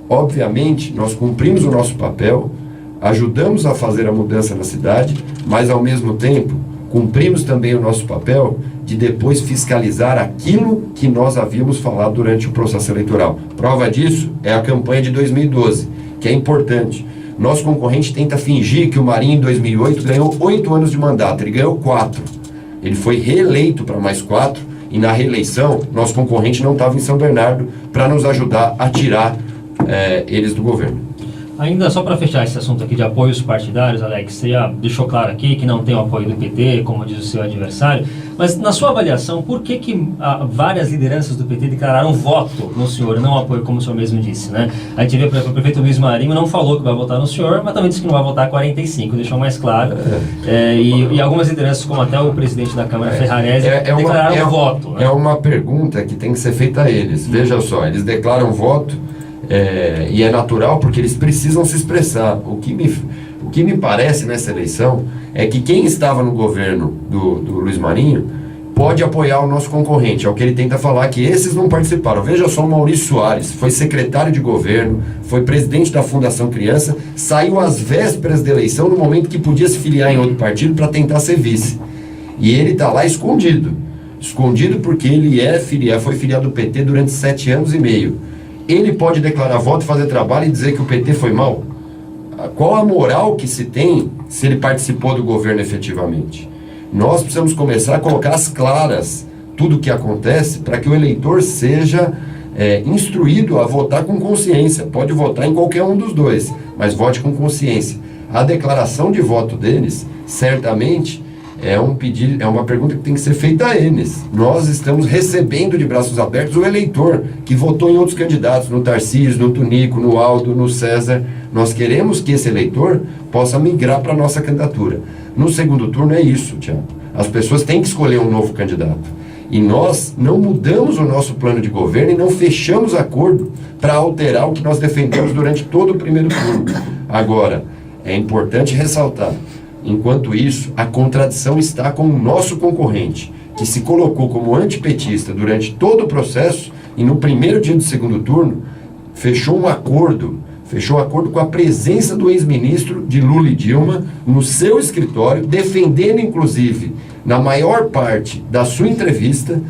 S3: obviamente, nós cumprimos o nosso papel, ajudamos a fazer a mudança na cidade, mas ao mesmo tempo cumprimos também o nosso papel de depois fiscalizar aquilo que nós havíamos falado durante o processo eleitoral. Prova disso é a campanha de 2012, que é importante. Nosso concorrente tenta fingir que o Marinho em 2008 ganhou 8 anos de mandato, ele ganhou 4. Ele foi reeleito para mais 4 e na reeleição nosso concorrente não estava em São Bernardo para nos ajudar a tirar eles do governo.
S2: Ainda só para fechar esse assunto aqui de apoios partidários, Alex, você já deixou claro aqui que não tem o apoio do PT, como diz o seu adversário, mas na sua avaliação, por que várias lideranças do PT declararam voto no senhor, não apoio, como o senhor mesmo disse, né? A gente vê, por exemplo, o prefeito Luiz Marinho não falou que vai votar no senhor, mas também disse que não vai votar 45, deixou mais claro. E algumas lideranças, como até o presidente da Câmara, Ferrarese, declararam voto. Né?
S3: É uma pergunta que tem que ser feita a eles. Veja só, eles declaram voto, e é natural porque eles precisam se expressar. O que me parece nessa eleição é que quem estava no governo do Luiz Marinho pode apoiar o nosso concorrente. É o que ele tenta falar, que esses não participaram. Veja só o Maurício Soares, foi secretário de governo, foi presidente da Fundação Criança, saiu às vésperas da eleição, no momento que podia se filiar em outro partido para tentar ser vice. E ele está lá escondido porque ele foi filiado do PT durante 7 anos e meio. Ele pode declarar voto, fazer trabalho e dizer que o PT foi mal? Qual a moral que se tem se ele participou do governo efetivamente? Nós precisamos começar a colocar às claras tudo o que acontece para que o eleitor seja instruído a votar com consciência. Pode votar em qualquer um dos dois, mas vote com consciência. A declaração de voto deles, certamente, é um pedido, é uma pergunta que tem que ser feita a eles. Nós estamos recebendo de braços abertos o eleitor que votou em outros candidatos, no Tarcísio, no Tunico, no Aldo, no César. Nós queremos que esse eleitor possa migrar para a nossa candidatura. No segundo turno é isso, Tiago. As pessoas têm que escolher um novo candidato. E nós não mudamos o nosso plano de governo e não fechamos acordo para alterar o que nós defendemos durante todo o primeiro turno. Agora, é importante ressaltar, enquanto isso, a contradição está com o nosso concorrente, que se colocou como antipetista durante todo o processo e no primeiro dia do segundo turno, fechou um acordo com a presença do ex-ministro de Lula e Dilma no seu escritório, defendendo inclusive, na maior parte da sua entrevista,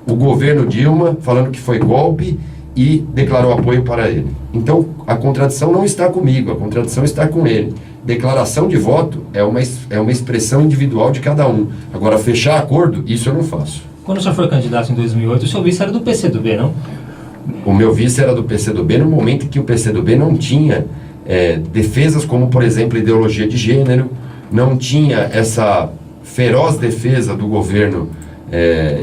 S3: o governo Dilma, falando que foi golpe e declarou apoio para ele. Então, a contradição não está comigo, a contradição está com ele. Declaração de voto é uma expressão individual de cada um. Agora, fechar acordo, isso eu não faço.
S2: Quando o senhor foi candidato em 2008, o seu vice era do PCdoB, não?
S3: O meu vice era do PCdoB no momento em que o PCdoB não tinha defesas como, por exemplo, ideologia de gênero, não tinha essa feroz defesa do governo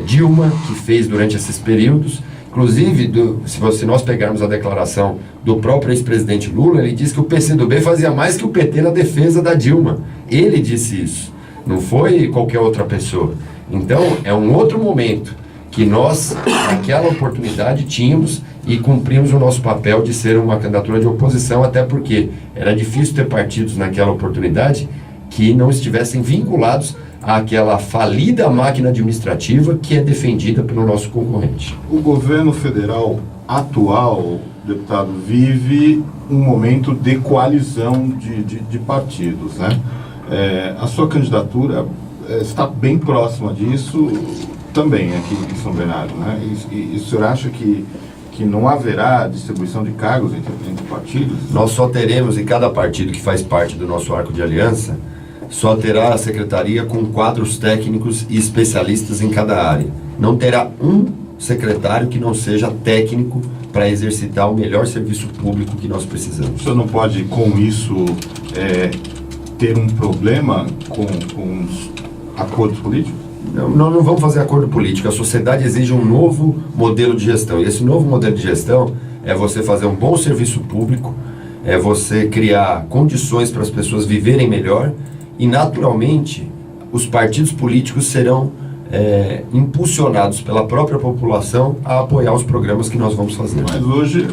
S3: Dilma, que fez durante esses períodos. Inclusive, se nós pegarmos a declaração do próprio ex-presidente Lula, ele disse que o PCdoB fazia mais que o PT na defesa da Dilma. Ele disse isso, não foi qualquer outra pessoa. Então, é um outro momento que nós, naquela oportunidade, tínhamos e cumprimos o nosso papel de ser uma candidatura de oposição, até porque era difícil ter partidos naquela oportunidade que não estivessem vinculados àquela falida máquina administrativa que é defendida pelo nosso concorrente.
S4: O governo federal atual, deputado, vive um momento de coalizão de partidos, né? A sua candidatura está bem próxima disso também aqui em São Bernardo, né? E o senhor acha que não haverá distribuição de cargos entre partidos?
S3: Nós só teremos, em cada partido que faz parte do nosso arco de aliança, só terá a secretaria com quadros técnicos e especialistas em cada área. Não terá um secretário que não seja técnico para exercitar o melhor serviço público que nós precisamos.
S4: O senhor não pode, com isso, ter um problema com os acordos políticos?
S3: Não vamos fazer acordo político. A sociedade exige um novo modelo de gestão. E esse novo modelo de gestão é você fazer um bom serviço público, é você criar condições para as pessoas viverem melhor e, naturalmente, os partidos políticos serão impulsionados pela própria população a apoiar os programas que nós vamos fazer.
S4: Mas hoje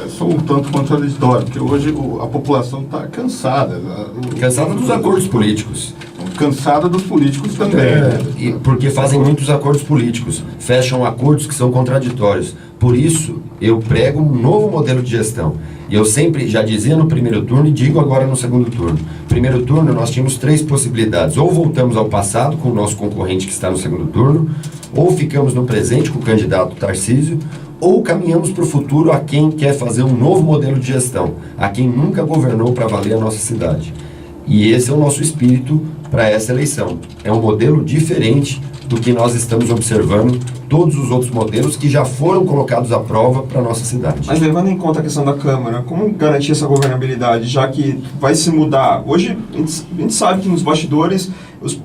S4: sou um tanto contraditório, porque hoje a população está cansada.
S3: Cansada dos acordos políticos.
S4: Cansada dos políticos também.
S3: Porque fazem muitos acordos políticos, fecham acordos que são contraditórios. Por isso, eu prego um novo modelo de gestão. E eu sempre já dizia no primeiro turno e digo agora no segundo turno. Primeiro turno, nós tínhamos 3 possibilidades. Ou voltamos ao passado com o nosso concorrente que está no segundo turno, ou ficamos no presente com o candidato Tarcísio, ou caminhamos para o futuro a quem quer fazer um novo modelo de gestão, a quem nunca governou para valer a nossa cidade. E esse é o nosso espírito para essa eleição. É um modelo diferente do que nós estamos observando, todos os outros modelos que já foram colocados à prova para a nossa cidade.
S5: Mas levando em conta a questão da Câmara, como garantir essa governabilidade, já que vai se mudar? Hoje, a gente sabe que nos bastidores,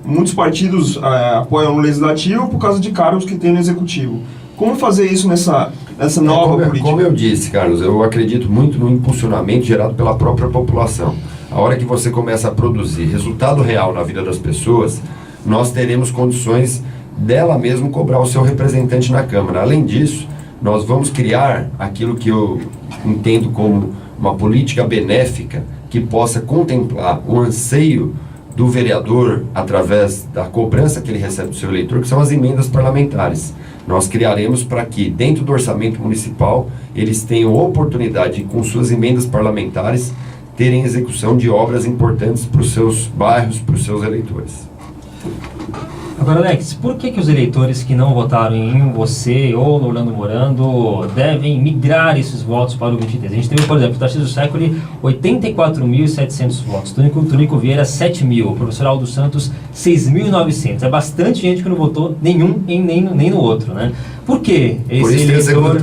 S5: muitos partidos apoiam no Legislativo por causa de cargos que tem no Executivo. Como fazer isso nessa nova política?
S3: Como eu disse, Carlos, eu acredito muito no impulsionamento gerado pela própria população. A hora que você começa a produzir resultado real na vida das pessoas, nós teremos condições dela mesmo cobrar o seu representante na Câmara. Além disso, nós vamos criar aquilo que eu entendo como uma política benéfica que possa contemplar o anseio do vereador através da cobrança que ele recebe do seu eleitor, que são as emendas parlamentares. Nós criaremos para que, dentro do orçamento municipal, eles tenham oportunidade, com suas emendas parlamentares, terem execução de obras importantes para os seus bairros, para os seus eleitores.
S2: Agora, Alex, por que os eleitores que não votaram em você ou no Orlando Morando devem migrar esses votos para o 23? A gente teve, por exemplo, o Tarcísio Séculi, 84.700 votos, Tunico Vieira, 7.000, o professor Aldo Santos, 6.900. É bastante gente que não votou nenhum nem no outro, né? Por que esse eleitor...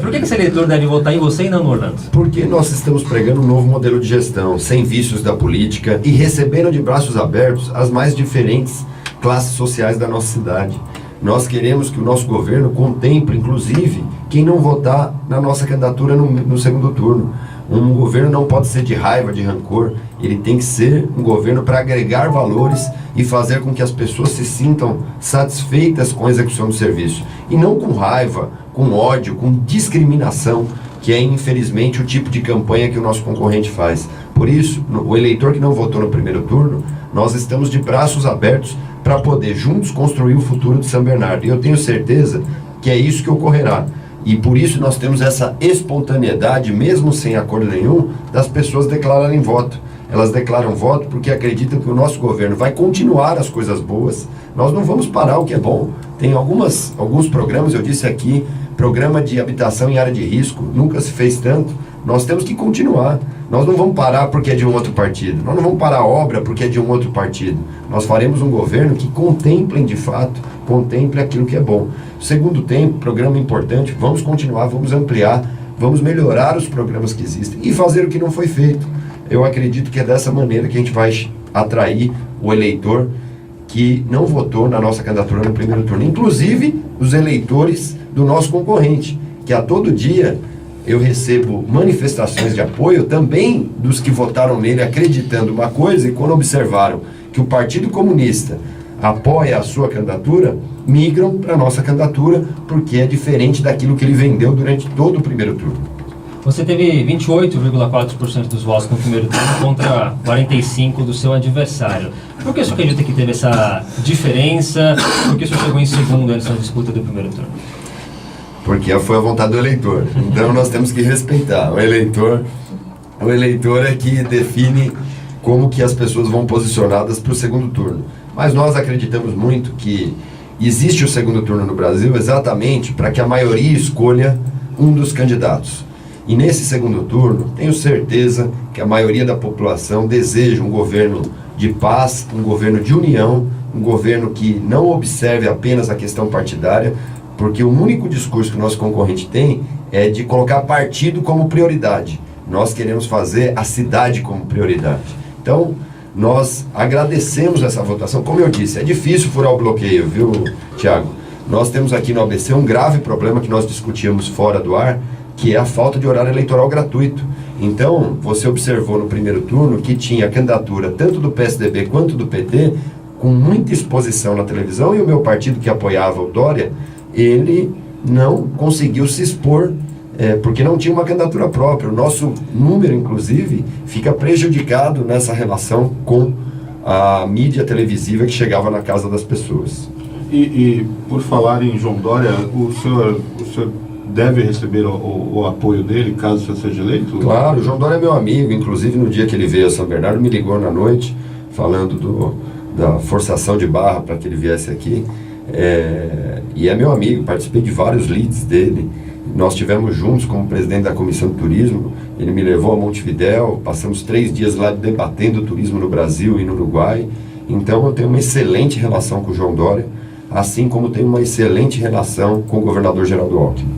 S2: Por que esse eleitor deve votar em você e não no Orlando?
S3: Porque nós estamos pregando um novo modelo de gestão, sem vícios da política e recebendo de braços abertos as mais diferentes classes sociais da nossa cidade. Nós queremos que o nosso governo contemple, inclusive, quem não votar na nossa candidatura no segundo turno. Um governo não pode ser de raiva, de rancor. Ele tem que ser um governo para agregar valores e fazer com que as pessoas se sintam satisfeitas com a execução do serviço. E não com raiva, com ódio, com discriminação, que é, infelizmente, o tipo de campanha que o nosso concorrente faz. Por isso, o eleitor que não votou no primeiro turno, nós estamos de braços abertos para poder juntos construir o futuro de São Bernardo. E eu tenho certeza que é isso que ocorrerá. E por isso nós temos essa espontaneidade, mesmo sem acordo nenhum, das pessoas declararem voto. Elas declaram voto porque acreditam que o nosso governo vai continuar as coisas boas. Nós não vamos parar o que é bom. Tem alguns programas, eu disse aqui, programa de habitação em área de risco, nunca se fez tanto. Nós temos que continuar. Nós não vamos parar porque é de um outro partido. Nós não vamos parar a obra porque é de um outro partido. Nós faremos um governo que contemple, de fato, contemple aquilo que é bom. Segundo tempo, programa importante, vamos continuar, vamos ampliar, vamos melhorar os programas que existem e fazer o que não foi feito. Eu acredito que é dessa maneira que a gente vai atrair o eleitor que não votou na nossa candidatura no primeiro turno. Inclusive, os eleitores do nosso concorrente, que a todo dia eu recebo manifestações de apoio também dos que votaram nele acreditando uma coisa e quando observaram que o Partido Comunista apoia a sua candidatura, migram para a nossa candidatura porque é diferente daquilo que ele vendeu durante todo o primeiro turno.
S2: Você teve 28,4% dos votos no primeiro turno contra 45% do seu adversário. Por que o senhor acredita que teve essa diferença? Por que o senhor chegou em segundo nessa disputa do primeiro turno?
S3: Porque foi a vontade do eleitor. Então nós temos que respeitar. O eleitor é que define como que as pessoas vão posicionadas para o segundo turno. Mas nós acreditamos muito que existe o segundo turno no Brasil exatamente para que a maioria escolha um dos candidatos. E nesse segundo turno, tenho certeza que a maioria da população deseja um governo de paz, um governo de união, um governo que não observe apenas a questão partidária, porque o único discurso que o nosso concorrente tem é de colocar partido como prioridade. Nós queremos fazer a cidade como prioridade. Então, nós agradecemos essa votação. Como eu disse, é difícil furar o bloqueio, viu, Tiago? Nós temos aqui no ABC um grave problema que nós discutíamos fora do ar, que é a falta de horário eleitoral gratuito. Então, você observou no primeiro turno que tinha candidatura tanto do PSDB quanto do PT, com muita exposição na televisão, e o meu partido que apoiava o Dória, ele não conseguiu se expor, porque não tinha uma candidatura própria. O nosso número, inclusive, fica prejudicado nessa relação com a mídia televisiva que chegava na casa das pessoas.
S4: E por falar em João Dória, o senhor deve receber o apoio dele, caso você seja eleito?
S3: Claro, o João Dória é meu amigo, inclusive no dia que ele veio a São Bernardo, me ligou na noite, falando da forçação de barra para que ele viesse aqui. E é meu amigo, participei de vários leads dele. Nós estivemos juntos como presidente da Comissão de Turismo, ele me levou a Montevidéu, passamos 3 dias lá debatendo o turismo no Brasil e no Uruguai. Então eu tenho uma excelente relação com o João Dória, assim como tenho uma excelente relação com o governador Geraldo Alckmin.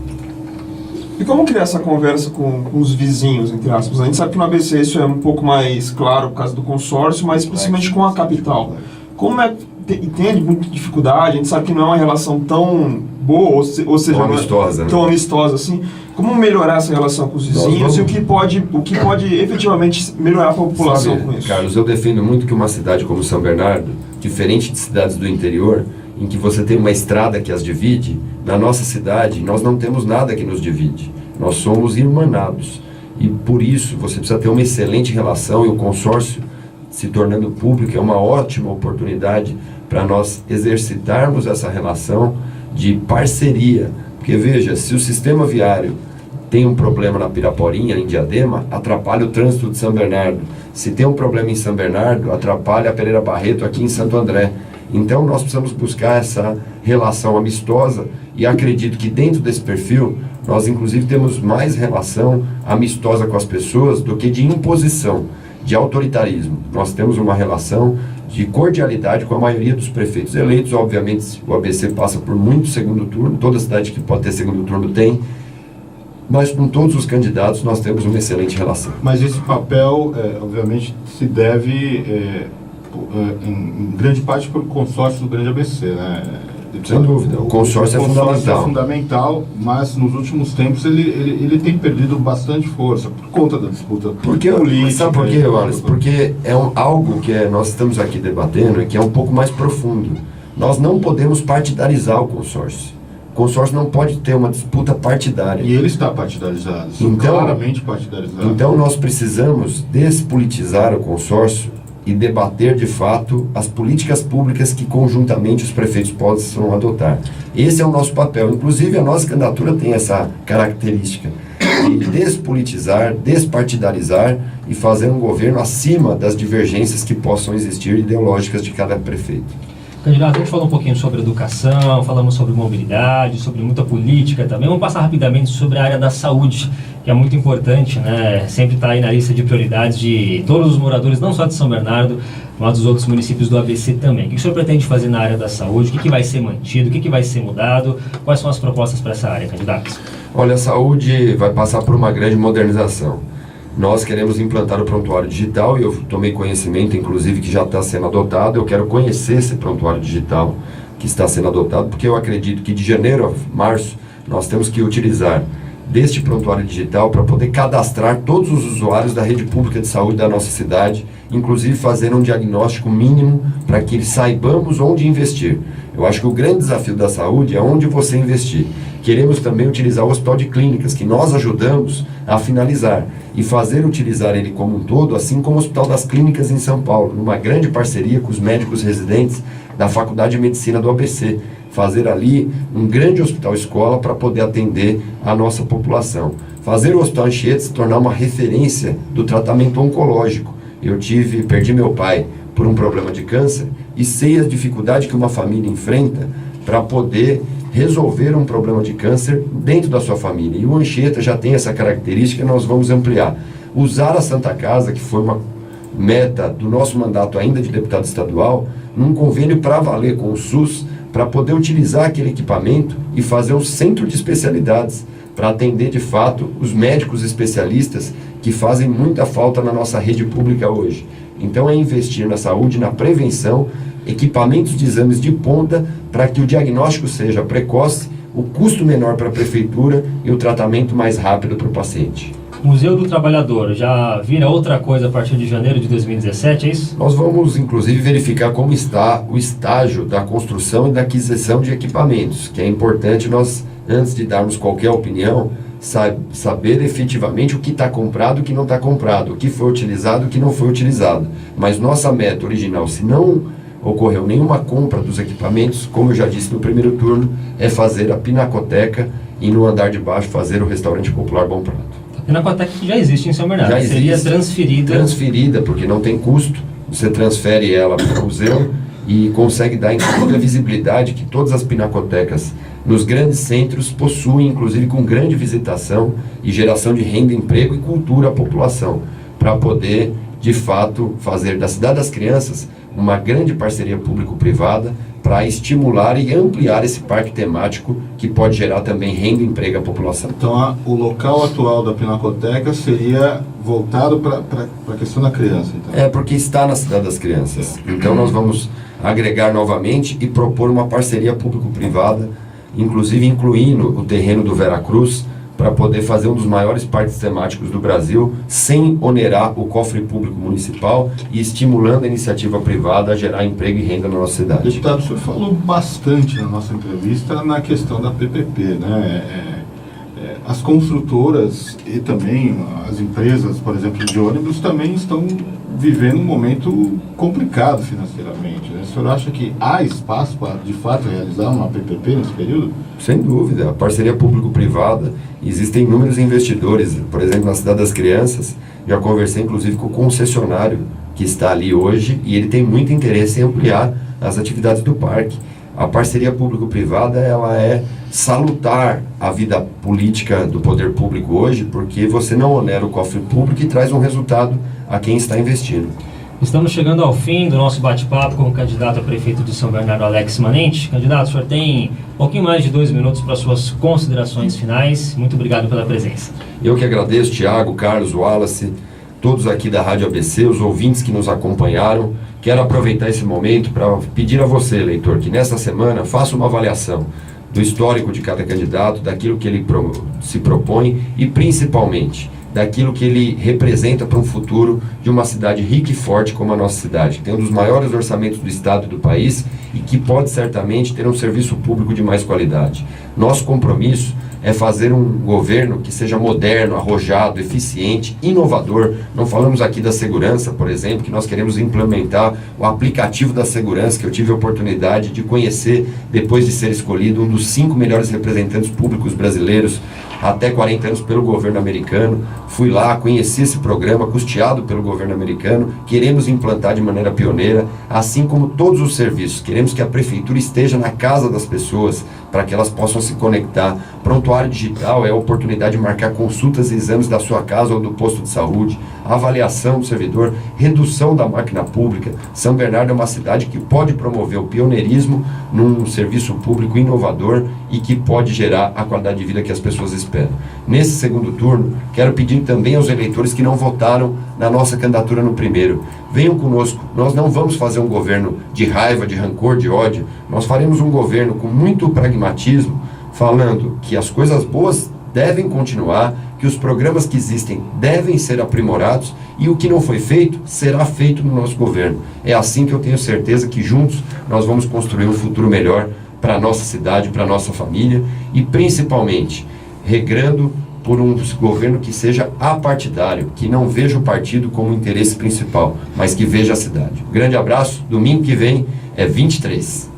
S5: E como criar essa conversa com os vizinhos, entre aspas? A gente sabe que no ABC isso é um pouco mais claro por causa do consórcio, mas principalmente com a capital. Como é tem muita dificuldade, a gente sabe que não é uma relação tão boa, ou seja,
S3: tão amistosa,
S5: tão amistosa assim. Como melhorar essa relação com os vizinhos e o que pode efetivamente melhorar a população com isso?
S3: Carlos, eu defendo muito que uma cidade como São Bernardo, diferente de cidades do interior, em que você tem uma estrada que as divide, na nossa cidade nós não temos nada que nos divide. Nós somos irmanados. E por isso você precisa ter uma excelente relação, e o consórcio se tornando público é uma ótima oportunidade para nós exercitarmos essa relação de parceria. Porque veja, se o sistema viário tem um problema na Piraporinha, em Diadema, atrapalha o trânsito de São Bernardo. Se tem um problema em São Bernardo, atrapalha a Pereira Barreto aqui em Santo André. Então nós precisamos buscar essa relação amistosa, e acredito que dentro desse perfil nós inclusive temos mais relação amistosa com as pessoas do que de imposição, de autoritarismo. Nós temos uma relação de cordialidade com a maioria dos prefeitos eleitos. Obviamente o ABC passa por muito segundo turno, toda cidade que pode ter segundo turno tem, mas com todos os candidatos nós temos uma excelente relação.
S4: Mas esse papel, obviamente, se deve em grande parte pelo consórcio do Grande ABC, né?
S3: Sem dúvida, o consórcio é fundamental.
S4: É fundamental, mas nos últimos tempos ele tem perdido bastante força por conta da disputa política.
S3: Sabe por quê, Wallace? Porque é algo que nós estamos aqui debatendo e que é um pouco mais profundo. Nós não podemos partidarizar o consórcio. O consórcio não pode ter uma disputa partidária.
S4: E ele está partidarizado, claramente partidarizado.
S3: Então nós precisamos despolitizar o consórcio e debater de fato as políticas públicas que conjuntamente os prefeitos possam adotar. Esse é o nosso papel. Inclusive a nossa candidatura tem essa característica de despolitizar, despartidarizar e fazer um governo acima das divergências que possam existir ideológicas de cada prefeito.
S2: Candidato, a gente falou um pouquinho sobre educação, falamos sobre mobilidade, sobre muita política também. Vamos passar rapidamente sobre a área da saúde, que é muito importante, né? Sempre está aí na lista de prioridades de todos os moradores, não só de São Bernardo, mas dos outros municípios do ABC também. O que o senhor pretende fazer na área da saúde? O que vai ser mantido? O que vai ser mudado? Quais são as propostas para essa área, candidato?
S3: Olha, a saúde vai passar por uma grande modernização. Nós queremos implantar o prontuário digital e eu tomei conhecimento, inclusive, que já está sendo adotado. Eu quero conhecer esse prontuário digital que está sendo adotado, porque eu acredito que de janeiro a março nós temos que utilizar deste prontuário digital para poder cadastrar todos os usuários da rede pública de saúde da nossa cidade, inclusive fazer um diagnóstico mínimo para que saibamos onde investir. Eu acho que o grande desafio da saúde é onde você investir. Queremos também utilizar o Hospital de Clínicas, que nós ajudamos a finalizar, e fazer utilizar ele como um todo, assim como o Hospital das Clínicas em São Paulo, numa grande parceria com os médicos residentes da Faculdade de Medicina do ABC. Fazer ali um grande hospital-escola para poder atender a nossa população. Fazer o Hospital Anchieta se tornar uma referência do tratamento oncológico. Perdi meu pai por um problema de câncer e sei a dificuldade que uma família enfrenta para poder resolver um problema de câncer dentro da sua família. E o Anchieta já tem essa característica, nós vamos ampliar. Usar a Santa Casa, que foi uma meta do nosso mandato ainda de deputado estadual, num convênio para valer com o SUS, para poder utilizar aquele equipamento e fazer um centro de especialidades, para atender de fato os médicos especialistas que fazem muita falta na nossa rede pública hoje. Então é investir na saúde, na prevenção, equipamentos de exames de ponta para que o diagnóstico seja precoce, o custo menor para a prefeitura e o tratamento mais rápido para o paciente.
S2: Museu do Trabalhador, já vira outra coisa a partir de janeiro de 2017, é isso?
S3: Nós vamos, inclusive, verificar como está o estágio da construção e da aquisição de equipamentos, que é importante nós, antes de darmos qualquer opinião, saber efetivamente o que está comprado e o que não está comprado, o que foi utilizado e o que não foi utilizado. Mas nossa meta original, se não ocorreu nenhuma compra dos equipamentos, como eu já disse no primeiro turno, é fazer a pinacoteca e no andar de baixo fazer o restaurante popular Bom Prato.
S2: A pinacoteca que já existe em São Bernardo,
S3: Já existe,
S2: seria transferida.
S3: Transferida, porque não tem custo, você transfere ela para o museu e consegue dar inclusive a visibilidade que todas as pinacotecas nos grandes centros possuem, inclusive com grande visitação e geração de renda, emprego e cultura à população, para poder, de fato, fazer da Cidade das Crianças uma grande parceria público-privada para estimular e ampliar esse parque temático que pode gerar também renda e emprego à população.
S4: Então, o local atual da Pinacoteca seria voltado para a questão da criança. Então.
S3: É, porque está na Cidade das Crianças. Então, nós vamos agregar novamente e propor uma parceria público-privada, inclusive incluindo o terreno do Veracruz, para poder fazer um dos maiores parques temáticos do Brasil, sem onerar o cofre público municipal e estimulando a iniciativa privada a gerar emprego e renda na nossa cidade.
S4: Deputado, o senhor falou bastante na nossa entrevista na questão da PPP, né? As construtoras e também as empresas, por exemplo, de ônibus, também estão vivendo um momento complicado financeiramente, né? O senhor acha que há espaço para, de fato, realizar uma PPP nesse período?
S3: Sem dúvida. A parceria público-privada, existem inúmeros investidores. Por exemplo, na Cidade das Crianças, já conversei inclusive com o concessionário que está ali hoje e ele tem muito interesse em ampliar as atividades do parque. A parceria público-privada, ela é salutar a vida política do poder público hoje, porque você não onera o cofre público e traz um resultado a quem está investindo.
S2: Estamos chegando ao fim do nosso bate-papo com o candidato a prefeito de São Bernardo, Alex Manente. Candidato, o senhor tem um pouquinho mais de 2 minutos para suas considerações finais. Muito obrigado pela presença.
S3: Eu que agradeço, Thiago, Carlos, Wallace, todos aqui da Rádio ABC, os ouvintes que nos acompanharam. quero aproveitar esse momento para pedir a você, eleitor, que nesta semana faça uma avaliação do histórico de cada candidato, daquilo que ele se propõe e principalmente daquilo que ele representa para um futuro de uma cidade rica e forte como a nossa cidade, que tem um dos maiores orçamentos do estado e do país e que pode certamente ter um serviço público de mais qualidade. Nosso compromisso é fazer um governo que seja moderno, arrojado, eficiente, inovador. Não falamos aqui da segurança, por exemplo, que nós queremos implementar o aplicativo da segurança, que eu tive a oportunidade de conhecer depois de ser escolhido um dos 5 melhores representantes públicos brasileiros até 40 anos pelo governo americano. Fui lá, conheci esse programa custeado pelo governo americano, queremos implantar de maneira pioneira, assim como todos os serviços. Queremos que a prefeitura esteja na casa das pessoas, para que elas possam se conectar. Prontuário digital é a oportunidade de marcar consultas e exames da sua casa ou do posto de saúde, avaliação do servidor, redução da máquina pública. São Bernardo é uma cidade que pode promover o pioneirismo num serviço público inovador e que pode gerar a qualidade de vida que as pessoas esperam. Nesse segundo turno, quero pedir também aos eleitores que não votaram na nossa candidatura no primeiro: venham conosco. Nós não vamos fazer um governo de raiva, de rancor, de ódio. Nós faremos um governo com muito pragmatismo, falando que as coisas boas devem continuar, que os programas que existem devem ser aprimorados e o que não foi feito será feito no nosso governo. É assim que eu tenho certeza que juntos nós vamos construir um futuro melhor para a nossa cidade, para a nossa família e principalmente regrando por um governo que seja apartidário, que não veja o partido como interesse principal, mas que veja a cidade. Um grande abraço, domingo que vem é 23.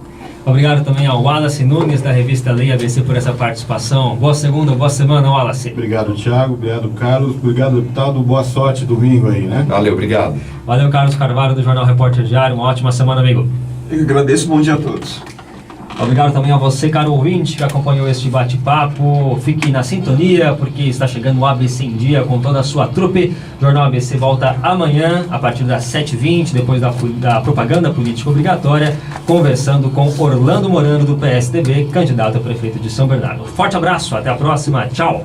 S2: Obrigado também ao Wallace Nunes, da revista Lei ABC, por essa participação. Boa segunda, boa semana, Wallace.
S4: Obrigado, Thiago. Obrigado, Carlos. Obrigado, deputado. Boa sorte domingo aí, né?
S3: Valeu, obrigado.
S2: Valeu, Carlos Carvalho, do Jornal Repórter Diário. Uma ótima semana, amigo.
S5: Eu agradeço, bom dia a todos.
S2: Obrigado também a você, caro ouvinte, que acompanhou este bate-papo. Fique na sintonia, porque está chegando o ABC em Dia com toda a sua trupe. O Jornal ABC volta amanhã, a partir das 7h20, depois da propaganda política obrigatória, conversando com Orlando Morano, do PSDB, candidato a prefeito de São Bernardo. Forte abraço, até a próxima, tchau!